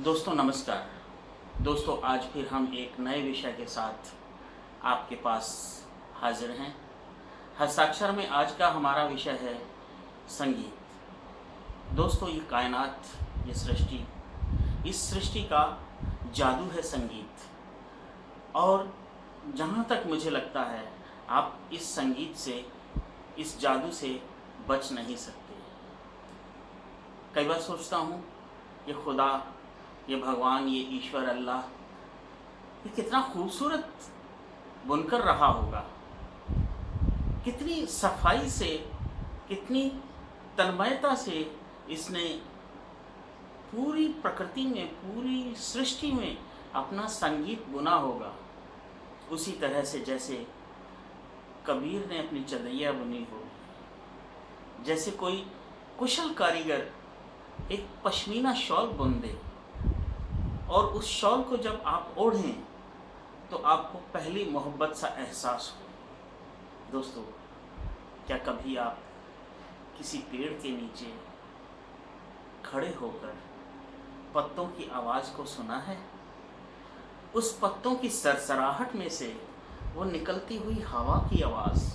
दोस्तों नमस्कार। दोस्तों आज फिर हम एक नए विषय के साथ आपके पास हाजिर हैं। हस्ताक्षर में आज का हमारा विषय है संगीत। दोस्तों ये कायनात, ये सृष्टि, इस सृष्टि का जादू है संगीत। और जहाँ तक मुझे लगता है आप इस संगीत से, इस जादू से बच नहीं सकते। कई बार सोचता हूँ ये खुदा, ये भगवान, ये ईश्वर अल्लाह, ये कितना खूबसूरत बुनकर रहा होगा, कितनी सफाई से, कितनी तन्मयता से इसने पूरी प्रकृति में, पूरी सृष्टि में अपना संगीत बुना होगा। उसी तरह से जैसे कबीर ने अपनी चदैया बुनी हो, जैसे कोई कुशल कारीगर एक पश्मीना शॉल बुन दे और उस शॉल को जब आप ओढ़ें तो आपको पहली मोहब्बत सा एहसास हो। दोस्तों क्या कभी आप किसी पेड़ के नीचे खड़े होकर पत्तों की आवाज़ को सुना है? उस पत्तों की सरसराहट में से वो निकलती हुई हवा की आवाज़,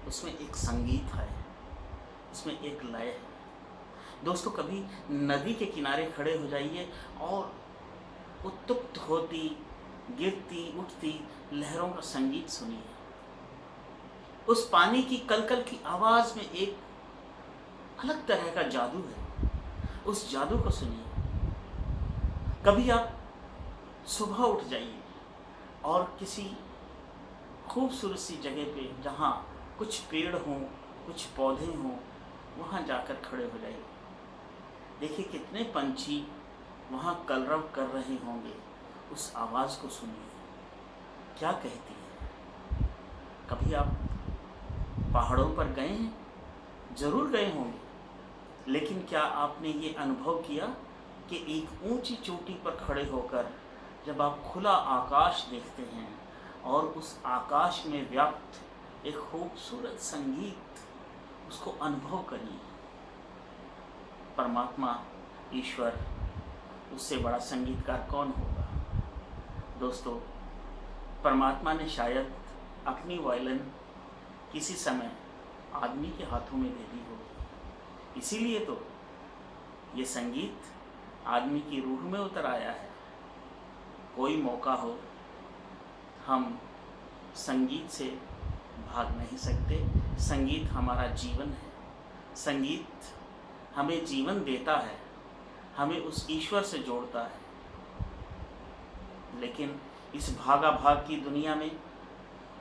उसमें एक संगीत है, उसमें एक लय है। दोस्तों कभी नदी के किनारे खड़े हो जाइए और उत्तप्त होती, गिरती, उठती लहरों का संगीत सुनिए। उस पानी की कलकल की आवाज़ में एक अलग तरह का जादू है, उस जादू को सुनिए। कभी आप सुबह उठ जाइए और किसी खूबसूरत सी जगह पे जहाँ कुछ पेड़ हों, कुछ पौधे हों, वहाँ जाकर खड़े हो जाइए। देखिए कितने पंछी वहाँ कलरव कर रहे होंगे, उस आवाज़ को सुनिए क्या कहती है। कभी आप पहाड़ों पर गए हैं? ज़रूर गए होंगे, लेकिन क्या आपने ये अनुभव किया कि एक ऊंची चोटी पर खड़े होकर जब आप खुला आकाश देखते हैं और उस आकाश में व्याप्त एक खूबसूरत संगीत, उसको अनुभव करिए। परमात्मा, ईश्वर, उससे बड़ा संगीतकार कौन होगा। दोस्तों परमात्मा ने शायद अपनी वायलिन किसी समय आदमी के हाथों में दे दी होगी, इसीलिए तो ये संगीत आदमी की रूह में उतर आया है। कोई मौका हो, हम संगीत से भाग नहीं सकते। संगीत हमारा जीवन है, संगीत हमें जीवन देता है, हमें उस ईश्वर से जोड़ता है। लेकिन इस भागा भाग की दुनिया में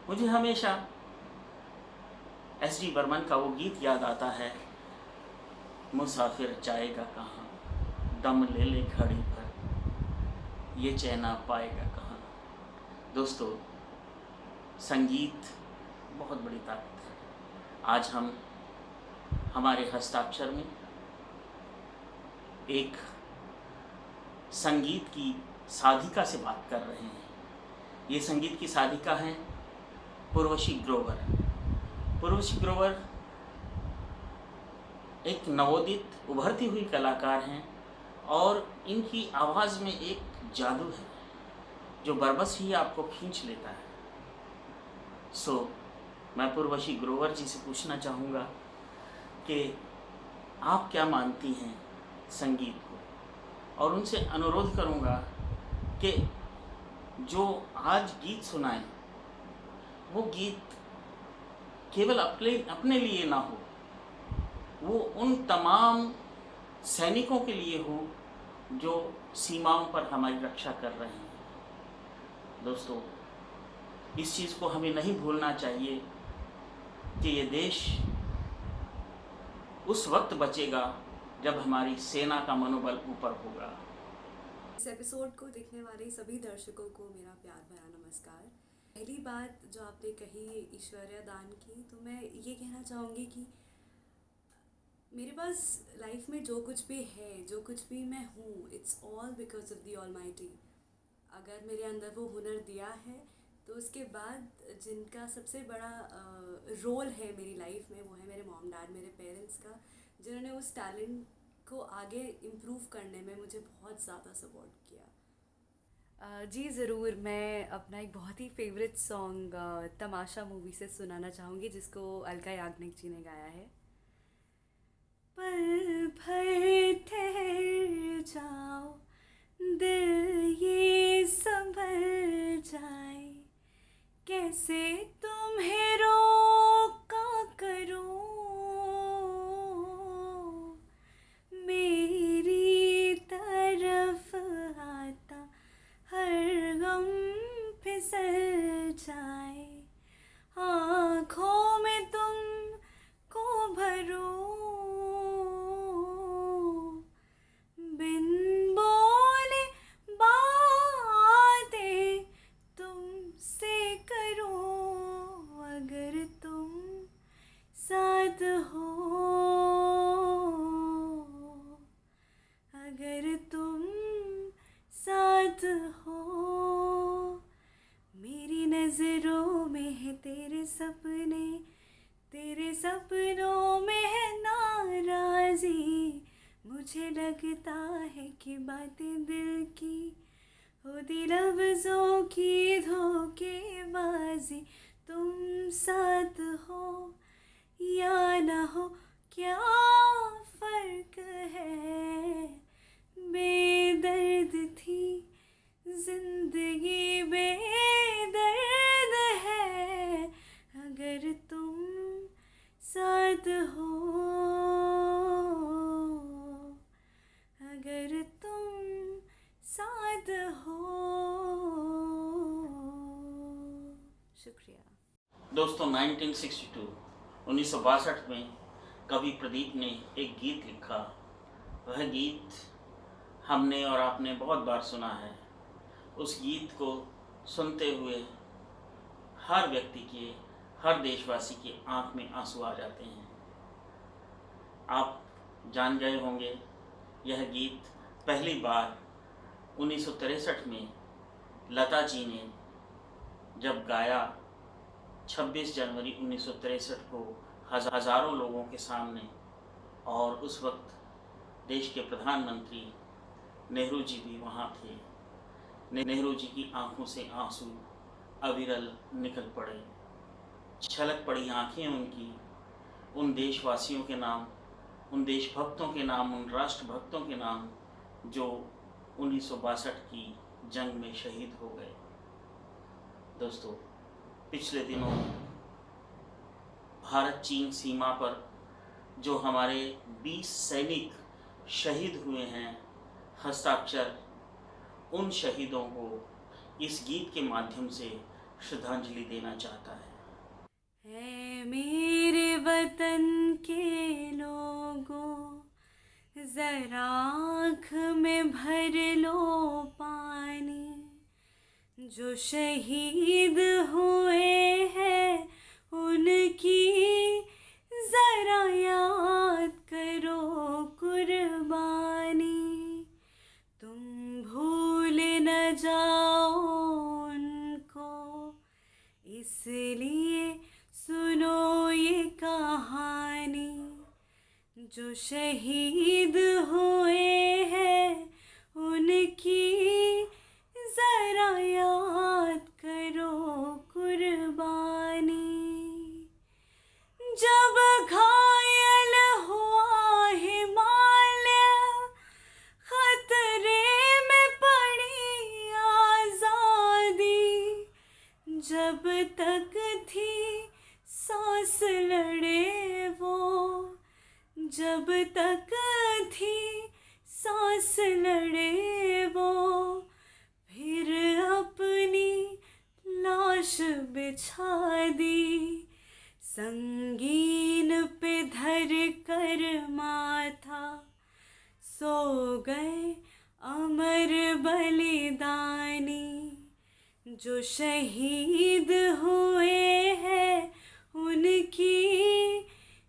मुझे हमेशा एस डी बर्मन का वो गीत याद आता है, मुसाफिर जाएगा कहाँ, दम ले ले घड़ी भर, ये चैना पाएगा कहाँ। दोस्तों संगीत बहुत बड़ी ताकत है। आज हम हमारे हस्ताक्षर में एक संगीत की साधिका से बात कर रहे हैं। ये संगीत की साधिका हैं उर्वशी ग्रोवर। उर्वशी ग्रोवर एक नवोदित उभरती हुई कलाकार हैं और इनकी आवाज़ में एक जादू है जो बरबस ही आपको खींच लेता है। मैं उर्वशी ग्रोवर जी से पूछना चाहूँगा कि आप क्या मानती हैं संगीत को, और उनसे अनुरोध करूँगा कि जो आज गीत सुनाएं वो गीत केवल अपने लिए ना हो, वो उन तमाम सैनिकों के लिए हो जो सीमाओं पर हमारी रक्षा कर रहे हैं। दोस्तों इस चीज़ को हमें नहीं भूलना चाहिए कि ये देश उस वक्त बचेगा जब हमारी सेना का मनोबल ऊपर होगा। इस एपिसोड को देखने वाले सभी दर्शकों को मेरा प्यार भरा नमस्कार। पहली बात जो आपने कही ईश्वर्य दान की, तो मैं ये कहना चाहूँगी कि मेरे पास लाइफ में जो कुछ भी है, जो कुछ भी मैं हूँ, it's all because of the almighty. अगर मेरे अंदर वो हुनर दिया है तो उसके बाद जिनका सबसे बड़ा रोल है मेरी लाइफ में, वो है मेरे मॉम डैड, मेरे पेरेंट्स का, जिन्होंने उस टैलेंट को आगे इम्प्रूव करने में मुझे बहुत ज़्यादा सपोर्ट किया। जी ज़रूर, मैं अपना एक बहुत ही फेवरेट सॉन्ग तमाशा मूवी से सुनाना चाहूँगी, जिसको अलका याग्निक जी ने गाया है। पल भर ठहर जाओ, दिल ये संभल जाए, कैसे तुम्हें रोका करूं, मेरी तरफ आता हर गम फिसल जाए, आँखों में तुमको भरूं, बिन बोले बातें तुमसे करूं, अगर तुम साथ हो, अगर तुम साथ हो, मेरी नज़रों में है तेरे सपने, तेरे सपनों में है नाराज़ी, मुझे लगता है कि बातें दिल की होती लफ्ज़ों की धोखेबाजी, तुम साथ हो या ना हो क्या फ़र्क है, बेदर्द थी ज़िंदगी बेदर्द है, अगर तुम साथ हो, अगर तुम साथ हो। शुक्रिया। दोस्तों 1962 में कवि प्रदीप ने एक गीत लिखा। वह गीत हमने और आपने बहुत बार सुना है। उस गीत को सुनते हुए हर व्यक्ति के, हर देशवासी के आंख में आंसू आ जाते हैं। आप जान गए होंगे, यह गीत पहली बार 1963 में लता जी ने जब गाया, 26 जनवरी 1963 को हज़ारों लोगों के सामने, और उस वक्त देश के प्रधानमंत्री नेहरू जी भी वहाँ थे। नेहरू जी की आंखों से आंसू अविरल निकल पड़े, छलक पड़ी आंखें उनकी उन देशवासियों के नाम, उन देशभक्तों के नाम, उन राष्ट्रभक्तों के नाम जो 1962 की जंग में शहीद हो गए। दोस्तों, पिछले दिनों भारत चीन सीमा पर जो हमारे 20 सैनिक शहीद हुए हैं, हस्ताक्षर उन शहीदों को इस गीत के माध्यम से श्रद्धांजलि देना चाहता है मेरे वतन के लोगों, जरा आँख में भर लो पानी, जो शहीद हुए हैं उनकी जरा याद करो कुर्बानी, तुम भूल न जाओ उनको, इसलिए सुनो ये कहानी, जो शहीद हुए हैं उनकी जरा याद करो कुर्बानी, जब घायल हुआ हिमालय, खतरे में पड़ी आज़ादी, जब तक थी सांस लड़े वो, जब तक थी सांस लड़े वो, फिर अपनी लाश बिछा दी, संगीन पे धर कर माथा, सो गए अमर बलिदानी, जो शहीद हुए हैं उनकी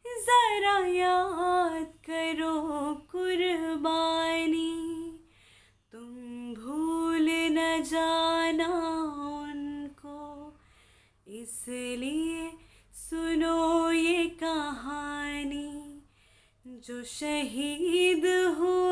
जरा याद करो कुर्बानी, तुम भूल न जाना उनको, इसलिए सुनो ये कहानी, जो शहीद हो